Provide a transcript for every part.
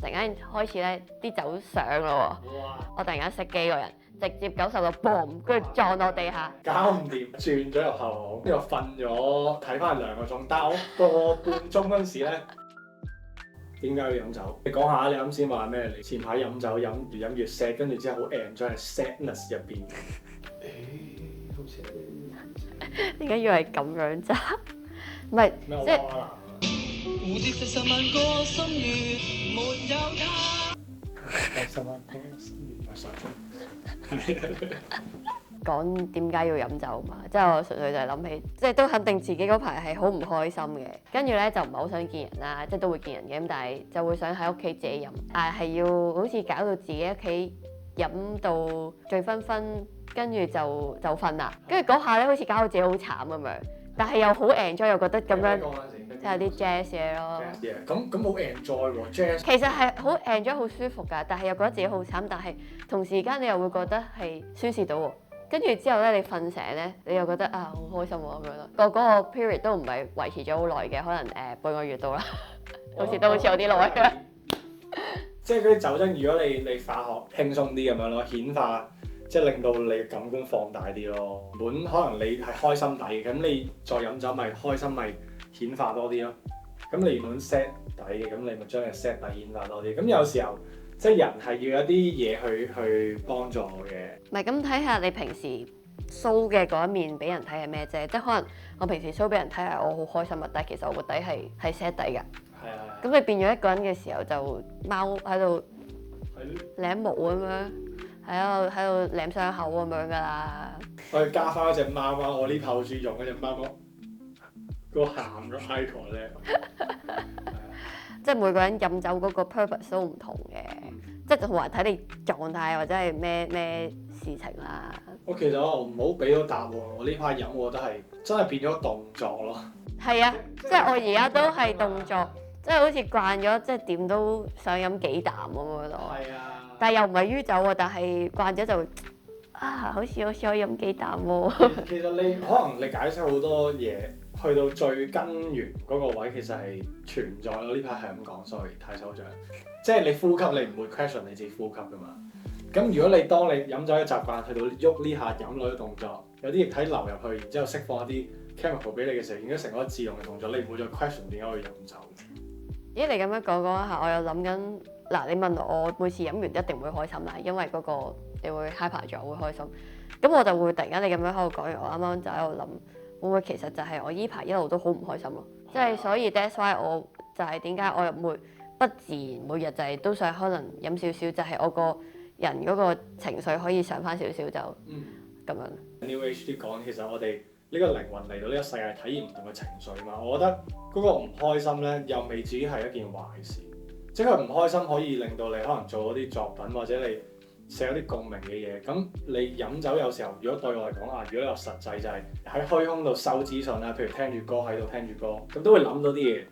突然間開始咧啲酒上咯喎，我突然間熄機個人，直接90度 boom， 跟住撞落地下，搞唔掂，轉咗入後巷，跟住瞓咗，睇翻2個鐘，但係我個半鐘嗰陣時咧，點解要飲酒？你講下你啱先話咩？你前排飲酒飲越飲越 sad，跟住之後好 enjoy 喺 sadness 入邊。好似點解要係咁樣咋？唔係咩即係。蝴蝶10萬個心願，沒有他。講點解要飲酒嘛？即係我純粹就係諗起，即係都肯定自己嗰排係好唔開心嘅，跟住咧就唔係好想見人啦，即係都會見人嘅，咁但係就會想喺屋企自己飲，係要好似搞到自己屋企飲到醉醺醺，跟住就瞓啦，跟住嗰下咧好似搞到自己好慘咁樣，但係又好 enjoy，又覺得咁樣即係啲 jazz 嘢咯。咁好 enjoy 喎 jazz。其實係好 enjoy 好舒服㗎，但係又覺得自己好慘，但係同時間你又會覺得係宣泄到喎。跟住之後咧，你瞓醒咧，你又覺得啊好開心喎咁樣咯。嗰個 period 都唔係維持咗好耐嘅，可能半個月到啦，好似有啲耐㗎。即係嗰啲酒精，如果你化學輕鬆啲咁樣咯，顯化即係令到你感官放大啲咯。本可能你係開心底嘅，咁你再飲酒咪開心咪顯化多啲咯。咁你原本 set 底嘅，咁你咪將你 set 底顯化多啲。咁有時候即係人係要有啲嘢去幫助我嘅。唔係咁睇下你平時 show 嘅嗰一面俾人睇係咩啫？即係可能我平時 show 俾人睇係我好開心啊，但係其實我個底係 set 底㗎。係啊。咁你變咗一個人嘅時候，就貓喺度舐毛咁樣，喺度舐傷口咁樣㗎啦。我要加翻一隻貓貓，我呢排好中意用嗰隻貓貓個鹹咗 icon 咧。即係每個人飲酒嗰個 purpose 都唔同嘅，即係同埋睇你狀態或者係咩事情啦。其實我唔好俾到答案，我呢排飲我覺得係真係變咗動作咯。係啊，即係我而家都係動作，即係好似慣咗，即係點都想飲幾啖咁樣咯。係啊。但係又唔係酗酒喎，但係慣咗就好似可以飲幾啖喎。其實你可能你解釋好多嘢，去到最根源嗰個位其實係存在咯。呢排係咁講 ，sorry 太抽象。即係你呼吸，你唔會 question 你自己呼吸噶嘛。咁如果你當你飲酒嘅習慣去到喐呢下飲落嘅動作，有啲液體流入去，然之後釋放一啲 chemical 俾你嘅時候，已經成個自動嘅動作，你唔會再 question 點解去飲酒。咦？你咁樣講一下，我又諗緊嗱，你問我每次飲完一定會開心啦，因為嗰個你會 hyper 咗，會開心。咁我就會突然間你咁樣喺度講完，我啱啱就喺度諗，會唔會其實就係我依排一路都好唔開心咯？即係所以 that's why 我就係點解我又會不自然每日就係都想可能飲少少，就係我個人嗰個情緒可以上翻少少就咁樣。New Age 啲講，其實我哋呢個靈魂嚟到呢個世界體驗唔同嘅情緒嘛，我覺得嗰個唔開心咧又未至於係一件壞事，即係佢唔開心可以令到你可能做嗰啲作品或者你寫嗰啲共鳴嘅嘢。咁你飲酒有時候，如果對我嚟講啊，如果你話實際就係喺虛空度收資訊啦，譬如聽住歌喺度聽住歌，咁都會諗到啲嘢。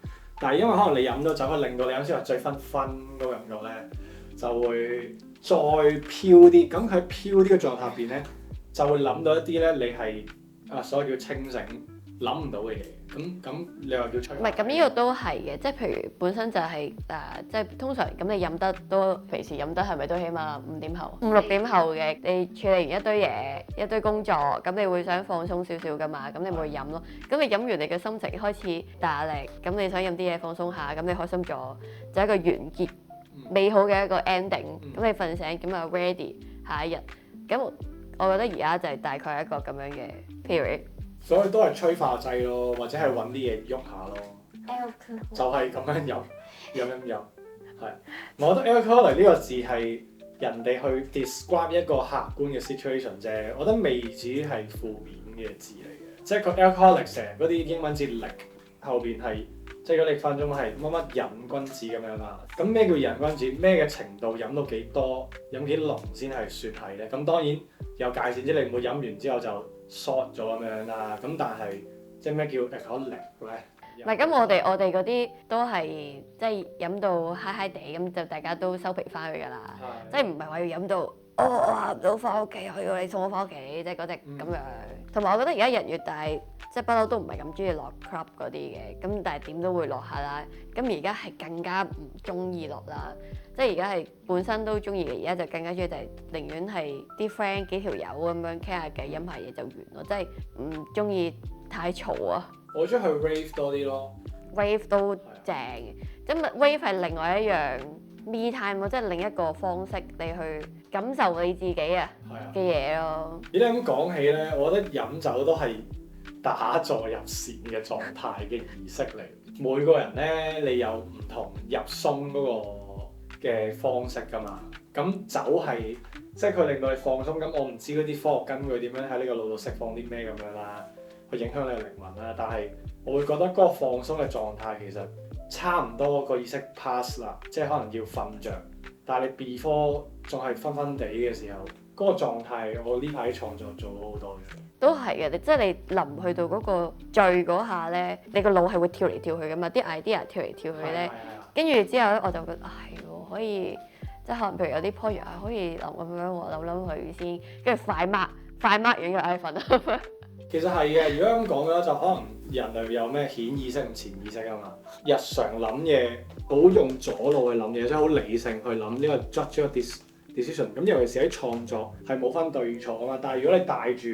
但係因為可能你飲咗酒，可以令到你啱先話醉醺醺嗰個感覺咧，就會再飄啲。咁佢飄啲嘅狀態入邊咧，就會諗到一啲咧，你係所謂叫清醒諗唔到嘅嘢。咁你話叫吹？唔係咁呢個都係嘅，即係譬如本身就係即係通常咁你飲得都平時飲得係咪都起碼5點後、5、6點後嘅？你處理完一堆嘢、一堆工作，咁你會想放鬆少少噶嘛？咁你咪會飲咯。咁你飲完你嘅心情開始大壓力，咁你想飲啲嘢放鬆下，咁你開心咗，就係一個完結美好嘅一個 ending。咁你瞓醒咁啊 ready 下一日。咁我覺得而家就係大概一個咁樣嘅 period。所以都係催化劑咯，或者係揾啲嘢喐下咯。就係咁樣飲，係。我覺得 alcoholic 呢個字係人哋去 describe 一個客觀嘅 situation 啫，我覺得未至於係負面嘅字嚟嘅。即係個 alcoholic 成嗰啲英文字力後邊係，即係如果你分鐘係乜乜癮君子咁樣啦。咁咩叫癮君子？咩嘅程度飲到幾多、飲幾濃先係算係咧？咁當然有界線，即係你唔會飲完之後就 short 咗咁樣啦。咁但係即係咩叫 alcoholic 咧？唔係咁，我哋嗰啲都係即係飲到嗨嗨地咁，就大家都收皮翻去㗎啦。即係唔係話要飲到我行唔到翻屋企，我要你送我翻屋企，即係嗰隻咁樣。同埋我覺得而家人越大，即係不嬲都唔係咁中意落 club 嗰啲嘅，咁但係點都會落下啦。咁而家係更加唔中意落啦，即係而家係本身都中意嘅，而家就更加中意就係寧願係啲 friend 幾條友咁樣傾下偈飲下嘢就完咯，即係唔中意太嘈啊。我中意去 rave 多啲咯 ，rave 都正，即係 rave 係另外一樣 me time 咯，即係另一個方式你去感受你自己啊嘅嘢咯。咦？你咁講起咧，我覺得飲酒都係打坐入禪嘅狀態嘅儀式嚟。每個人咧，你有唔同入鬆嗰個嘅方式㗎嘛。咁酒係即係佢令到你放鬆。咁我唔知嗰啲科學根據點樣喺呢個腦度釋放啲咩咁樣啦，去影響你嘅靈魂啦。但係我會覺得嗰個放鬆嘅狀態其實差唔多個意識 pass 啦，即係可能要瞓着。但係你 before 仲係昏昏地嘅時候，嗰個狀態我呢排創作做咗好多嘅。都係嘅，即係你臨去到嗰個醉嗰下咧，你個腦係會跳嚟跳去噶嘛，啲 idea 跳嚟跳去咧，跟住之後咧我就覺得係喎，可以即係可能譬如有啲 project 可以諗咁樣喎，諗佢先，跟住快 mark 完就唉瞓啦。其實係嘅，如果咁講嘅話，就可能人類有咩顯意識同潛意識啊嘛。日常諗嘢好用左腦去諗嘢，即係好理性去諗呢個 judge 個 decision。咁尤其是喺創作係冇分對與錯啊嘛。但係如果你帶住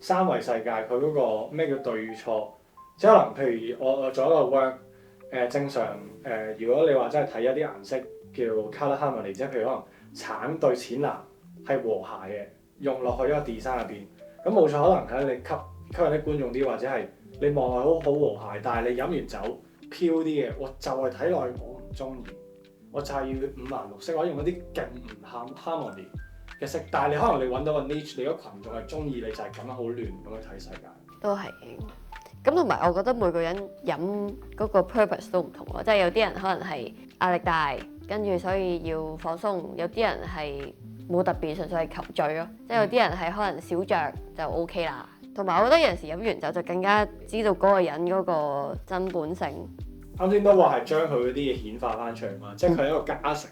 三維世界，佢嗰個咩叫對與錯？即係可能譬如我做一個 work，正常如果你話真係睇一啲顏色叫 colour harmony，即係譬如可能橙對淺藍係和諧嘅，用落去一個 design 入邊，咁冇錯，可能喺你吸引啲觀眾啲，或者係你望落好和諧，但係你飲完酒飄啲嘅，我就係睇落去我唔中意，我就係要五顏六色，我用嗰啲勁唔 harmony 嘅色，但係你可能你揾到個 niche，你嗰群眾係中意你就係咁樣好亂咁去睇世界。都係，咁同埋我覺得每個人飲嗰個 purpose 都唔同咯，即係有啲人可能係壓力大，跟住所以要放鬆；有啲人係冇特別，純粹係求醉咯，即係有啲人係可能小酌就 OK 啦。同埋我覺得有陣時飲完酒就更加知道嗰個人嗰個真本性。啱先都話係將佢嗰啲嘢顯化翻出嚟嘛，即係佢係一個加成，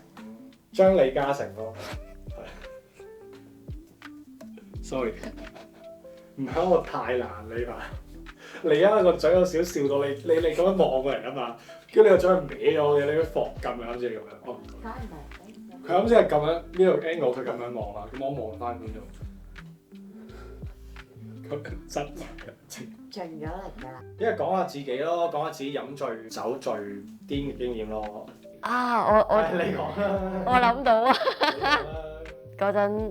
將你加成咯。sorry， 唔係我太難你嘛，你而家個嘴有少笑到你咁樣望過嚟啊嘛，跟住你個嘴係歪咗嘅，你個防撳啊，啱先係咁樣。哦，佢啱先係咁樣呢個 angle，佢咁樣望啊，咁我望翻觀眾。真係盡咗力㗎啦！因為講下自己咯，講下自己飲醉酒醉癲嘅經驗咯。啊！你講啦。我諗到啊！嗰陣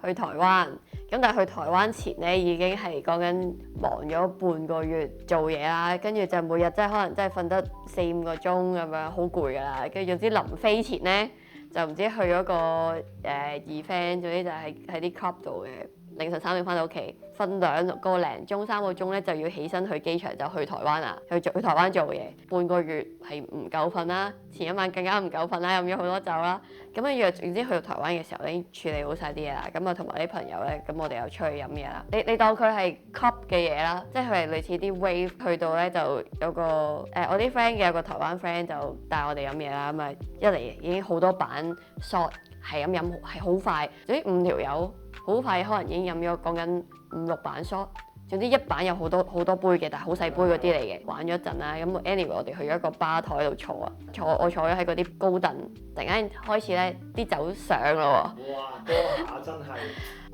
去台灣，咁但係去台灣前咧已經係講緊忙咗半個月做嘢啦，跟住就每日即係可能真係瞓得4-5個鐘咁樣，好攰㗎啦。跟住總之臨飛前咧就唔知去咗個event，總之就係喺啲 club 度嘅。凌晨3點翻到屋企，瞓2個零鐘3個鐘咧就要起身去機場就去台灣啦，去台灣做嘢。半個月係唔夠瞓啦，前一晚更加唔夠瞓啦，飲咗好多酒啦。咁跟住總之去到台灣嘅時候已經處理好晒啲嘢啦。咁啊同埋啲朋友咧，咁我哋又出去飲嘢啦。你當佢係 club 嘅嘢啦，即係佢係類似啲 wave， 去到咧就有個我啲 friend 嘅有個台灣 friend 就帶我哋飲嘢啦。咁啊一嚟已經好多板 shot 係咁飲係好快，總之5條友。好快可能已經飲咗講緊5-6板 shot，總之一板有好多杯嘅，但係好細杯嗰啲嚟嘅。玩咗一陣啦，咁 anyway 我哋去咗一個吧台度坐啊，我坐咗喺嗰啲高凳，突然間開始咧啲酒上咯喎。哇！嗰下真係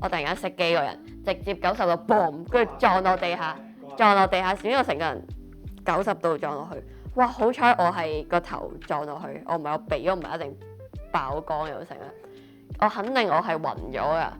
我突然間熄機個人，直接90度 boom， 跟住撞落地下，閃咗成個人90度撞落去。哇！好彩我係個頭撞落去，我唔係我鼻，我唔係一定爆光又成啦。我肯定我係暈咗噶。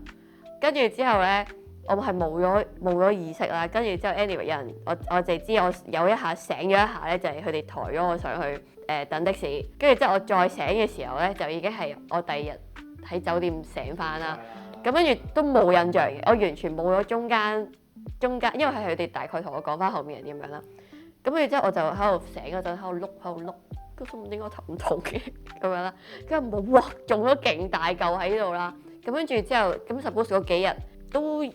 跟住之後咧，我係冇咗意識啦。跟住之後 anyway 有人我淨係知我有一下醒咗一下咧，就係佢哋抬咗我上去等的士。跟住之後我再醒嘅時候咧，就已經係我第二日喺酒店醒翻啦。咁跟住都冇印象嘅，我完全冇咗中間，因為係佢哋大概同我講翻後面係點樣啦。咁跟住之後我就喺度醒嗰陣喺度碌，咁心諗點解頭唔痛嘅咁樣啦。跟住冇哇中咗勁大嚿喺度啦。咁跟住之後，咁 suppose 嗰幾日都要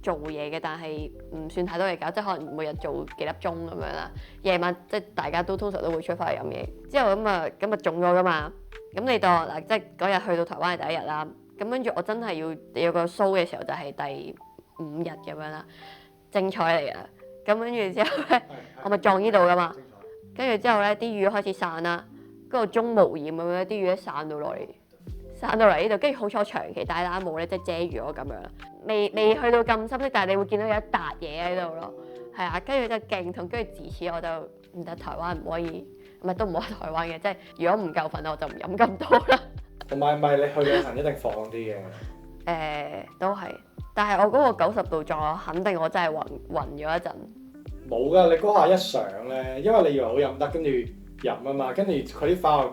做嘢嘅，但係唔算太多嘢搞，即係可能每日做幾粒鐘咁樣啦。夜晚即係大家都通常都會出翻去飲嘢。之後咁啊中咗噶嘛。咁你當嗱，即係嗰日去到台灣係第一日啦。咁跟住我真係要有個 show 嘅時候就係第5日咁樣啦，精彩嚟噶。咁跟住之後咧，我咪撞呢度噶嘛，跟住之後咧啲雨開始散啦，跟住中無染咁樣，啲雨一散到落嚟。散到嚟呢度，跟住好彩我長期戴冷帽咧，即係遮住我咁樣，未去到咁深色，但係你會見到有一笪嘢喺度咯，係啊，跟住就勁痛，跟住自此我就唔得台灣唔可以，唔係都唔可以台灣嘅，即係如果唔夠瞓我就唔飲咁多啦。同埋唔係你去旅行一定放啲嘅。都係，但係我嗰個90度撞，我肯定我真係暈咗一陣。冇㗎，你嗰下一上咧，因為你以為好飲得，跟住飲啊嘛，跟住佢啲化學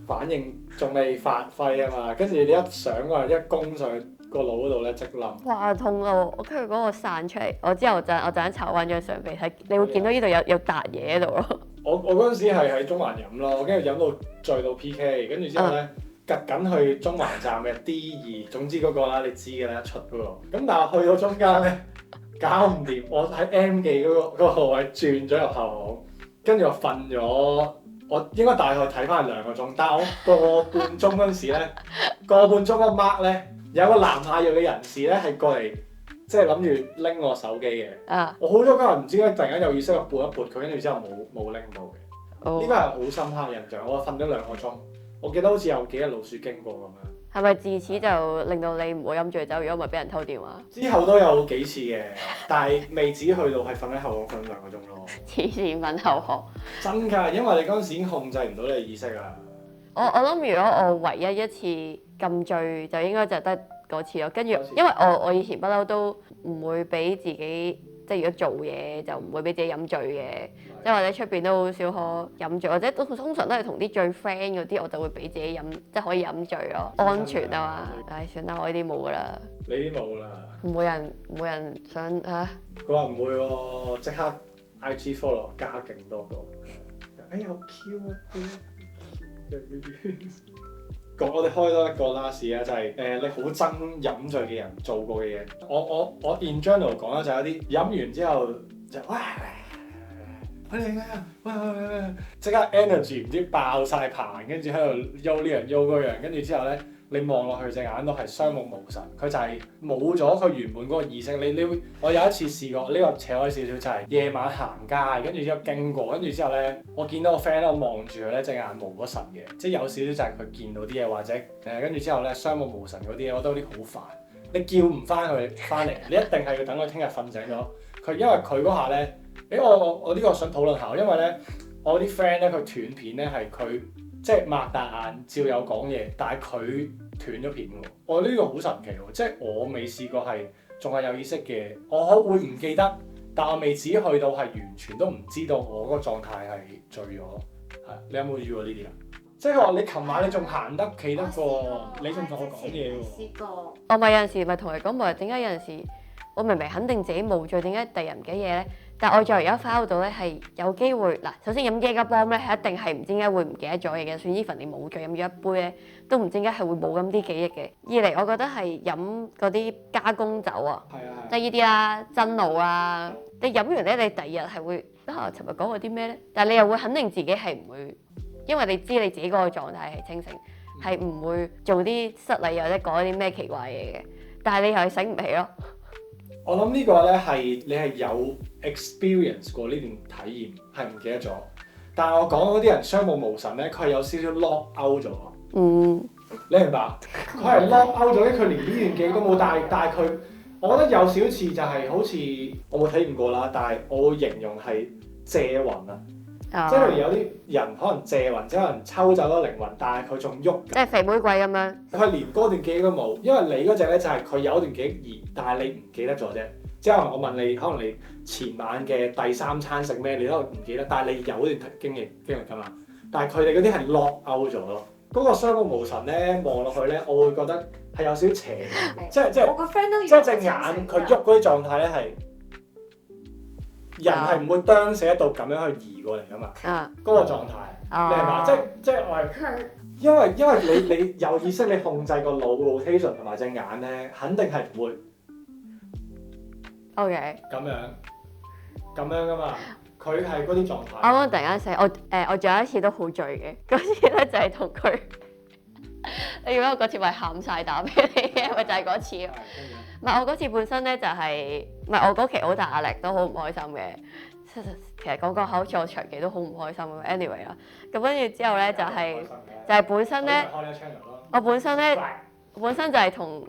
反應仲未發揮啊嘛，跟住你一上嗰一攻上個腦嗰度咧，即冧。哇痛啊！我跟住嗰個散出嚟，我之後我陣間炒翻張相俾你睇，你會見到呢度有笪嘢喺度咯。我嗰陣時係喺中環飲咯，跟住飲到醉到 PK，跟住之後咧趌緊去中環站嘅 D2，總之嗰個啦，你知嘅啦，一出嗰個。咁但係去到中間咧，搞唔掂，我喺 M 記嗰個位轉咗入後巷，跟住我瞓咗。我應該大概睇翻係2個鐘，但係我個半鐘嗰陣時咧，個半鐘嗰 mark 咧，有個南亞裔嘅人士咧係過嚟，即係諗住拎我手機嘅。我好彩嗰日唔知點解突然間有意識去撥一撥佢，跟住之後冇拎到嘅。呢個係好深刻印象。我瞓咗2個鐘，我記得好似有幾隻老鼠經過咁樣。係咪自此就令到你唔好飲醉酒？如果唔係俾人偷電話？之後都有幾次嘅，但係未至於去到係瞓喺後巷瞓2個鐘咯。黐線瞓後巷。真㗎，因為你嗰陣時已經控制唔到你嘅意識啦。我諗如果我唯一一次咁醉，就應該就得嗰次咯。跟住因為我以前不嬲都唔會俾自己，即係如果做嘢就唔會俾自己飲醉嘅。即係或者出邊都好少可飲醉，或者通常都係同啲最 friend 嗰啲，我就會俾自己飲，即係可以飲醉咯，安全啊嘛。唉，算啦，我呢啲冇噶啦。你啲冇啦。冇人想嚇。佢話唔會喎，即刻 IG follow 加勁多個。哎呀好 Q 啊！我哋開多一個 last 啊，就係你好憎飲醉嘅人做過嘅嘢。我 in general 講咧，就係一啲飲完之後就喂即刻 energy 唔知爆晒棚，跟住喺度喐呢樣喐嗰樣，跟住之後咧，你望落去隻眼都係雙目無神，佢就係冇咗佢原本嗰個意識。你會，我有一次試過呢個扯開少少，就係夜晚行街，跟住之後經過，跟住之後咧，我見到個 friend 咧，我望住佢咧，隻眼無咗神嘅，即係有少少就係佢見到啲嘢，或者跟住之後咧，雙目無神嗰啲嘢，我覺得有啲好煩。你叫唔翻佢翻嚟，你一定係要等佢聽日瞓醒咗。佢因為佢嗰下咧。我呢個想討論下，因為咧我啲 friend 咧佢斷片咧係佢即係擘大眼照有講嘢，但係佢斷咗片喎。我呢個好神奇喎，即係我未試過係仲係有意識嘅，我會唔記得，但我未至於去到係完全都唔知道我嗰個狀態係醉咗。係，你有冇遇過呢啲啊？即係話你琴晚你仲行得企得過，你仲同我講嘢喎。試過。我咪有陣時咪同佢講話，點解有陣時我明明肯定自己冇醉，點解第日唔記得嘢咧？但係我再而家 file 到咧係有機會嗱，首先飲幾多泵咧係一定係唔知點解會唔記得咗嘢嘅，算 even 你冇醉飲咗一杯咧，都唔知點解係會冇咁啲記憶嘅。二嚟我覺得係飲嗰啲加工酒啊，即係呢啲啦，真露啊，你飲完咧你第二日係會尋日講過啲咩咧？但係你又會肯定自己係唔會，因為你知你自己嗰個狀態係清醒，係唔會做啲失禮或者講啲咩奇怪嘢嘅。但係你又係醒唔起咯。我諗呢個咧係你係有 experience 過呢段體驗，係唔記得咗。但係我講嗰啲人雙目無神咧，佢係有少少 lock out 咗。你明白？佢係 lock out 咗，佢連呢段記憶都冇。但係佢，我覺得有少少似就係好似我冇體驗過啦，但係我會形容係借魂啊。即係例如有啲人可能借魂，即係可能抽走咗靈魂，但係佢仲喐。即係肥妹鬼咁樣。佢連嗰段記憶都冇，因為你嗰隻咧就係佢有一段記憶但係你唔記得咗啫。即係可能我問你，可能你前晚嘅第3餐食咩，你都唔記得，但係你有段經歷㗎嘛。但係佢哋嗰啲係 lock out 咗咯。嗰個雙目無神咧，望落去咧，我會覺得係有少少邪，即係我個 friend 都即係隻眼佢喐嗰啲狀態咧係。人係唔會當死一度咁樣去移過嚟噶嘛？嗰個狀態，你明嘛？即係我係因為你有意識，你控制個腦 rotation 同埋隻眼咧，肯定係唔會。OK。咁樣噶嘛？佢係嗰啲狀態。啱啱突然間醒，我仲有一次都好醉嘅，嗰次咧就係同佢你如果我嗰次咪喊晒打俾你嘅，咪就係嗰次咯。唔係我嗰次本身咧就係、唔係我嗰期好大壓力，都好唔開心嘅。其實講講好似我長期都好唔開心咁。anyway 啦，咁跟住之後咧就係本身咧，我本身就係同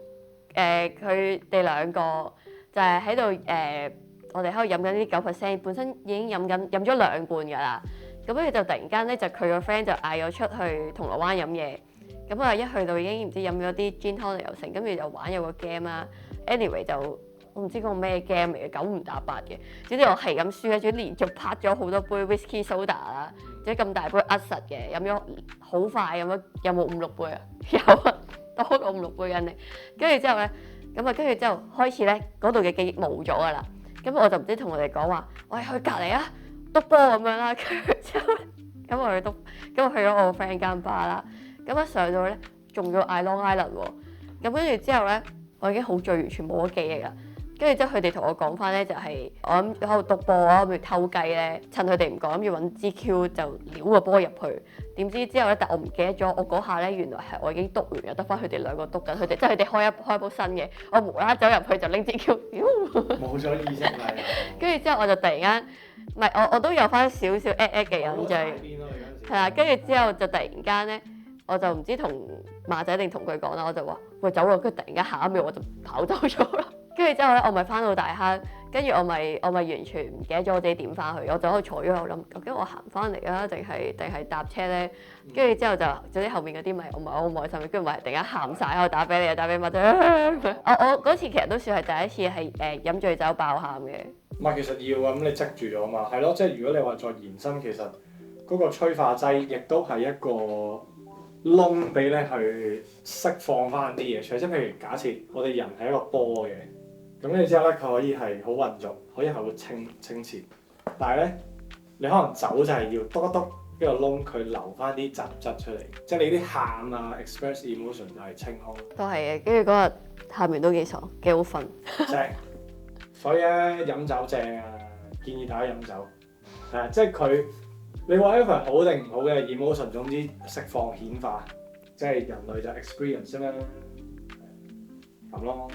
佢哋兩個就係喺度我哋喺度飲緊啲9%，本身已經飲咗2罐㗎啦。咁跟住就突然間咧，就佢個 friend 就嗌我出去銅鑼灣飲嘢。咁啊一去到已經唔知飲咗啲 gin tonic 又成，跟住就玩有個 game 啦。anyway 就我唔知嗰個咩 game 嚟嘅，九唔搭八嘅。總之我係咁輸咧，總之連續拍咗好多杯 whisky soda 啦，即係咁大杯噏實嘅，飲咗好快，飲咗有冇5-6杯啊？有啊，多過5-6杯人哋。跟住之後咧，咁啊跟住之後開始咧，嗰度嘅記憶冇咗㗎啦。咁我就唔知同佢哋講話，我哋去隔離啊，篤波咁樣啦。跟住之後咧，咁我去篤，咁我去咗我個 friend 間吧啦。咁一上到去咧，中咗嗌 Long Island 喎。咁跟住之後咧，我已經好醉，完全冇咗記憶啦。跟住之後佢哋同我講翻咧，就係我諗喺度篤波啊，諗住偷雞咧，趁佢哋唔講，諗住揾支 Q 就撩個波入去。點知之後咧，但我唔記得咗，我嗰下咧原來係我已經篤完，又得翻佢哋兩個篤緊，佢哋即係佢哋開部新嘅，我無啦啦走入去就拎支 Q，冇咗意識啦。跟住之後我就突然間，唔係我都有翻少少嘅印象，係啦。跟住之後就突然間咧，我就唔知同馬仔定同佢講啦，我就話喂走啦，跟住突然間下一秒我就跑走咗啦。跟住之後咧，我咪翻到大坑，跟住我咪完全唔記得咗我自己點翻去，我就喺度坐咗喺度諗，究竟我行翻嚟啊，定係搭車咧？跟住之後就總之後面嗰啲咪我唔係好唔開心，跟住咪突然間喊晒，我打俾你啊，打俾馬仔。我嗰次其實都算係第一次係飲醉酒爆喊嘅。唔係，其實要咁你積住咗嘛，係咯，即係如果你話再延伸，其實嗰個催化劑亦都係一個窿俾你去釋放翻啲嘢出嚟，即係譬如假設我哋人係一個波嘅。咁你之後咧，佢可以係好混濁，可以係好清澈，但係咧，你可能酒就係要篤一篤呢個窿，佢留翻啲雜質出嚟，即係你啲喊啊 express emotion 就係清空。都係嘅，跟住嗰日喊完都幾爽，幾好瞓。正，所以咧飲酒正啊，建議大家飲酒。係啊，即係佢你話 whatever 好定唔好嘅 emotion，總之釋放顯化，即係人類就 experience 啫嘛，咁咯。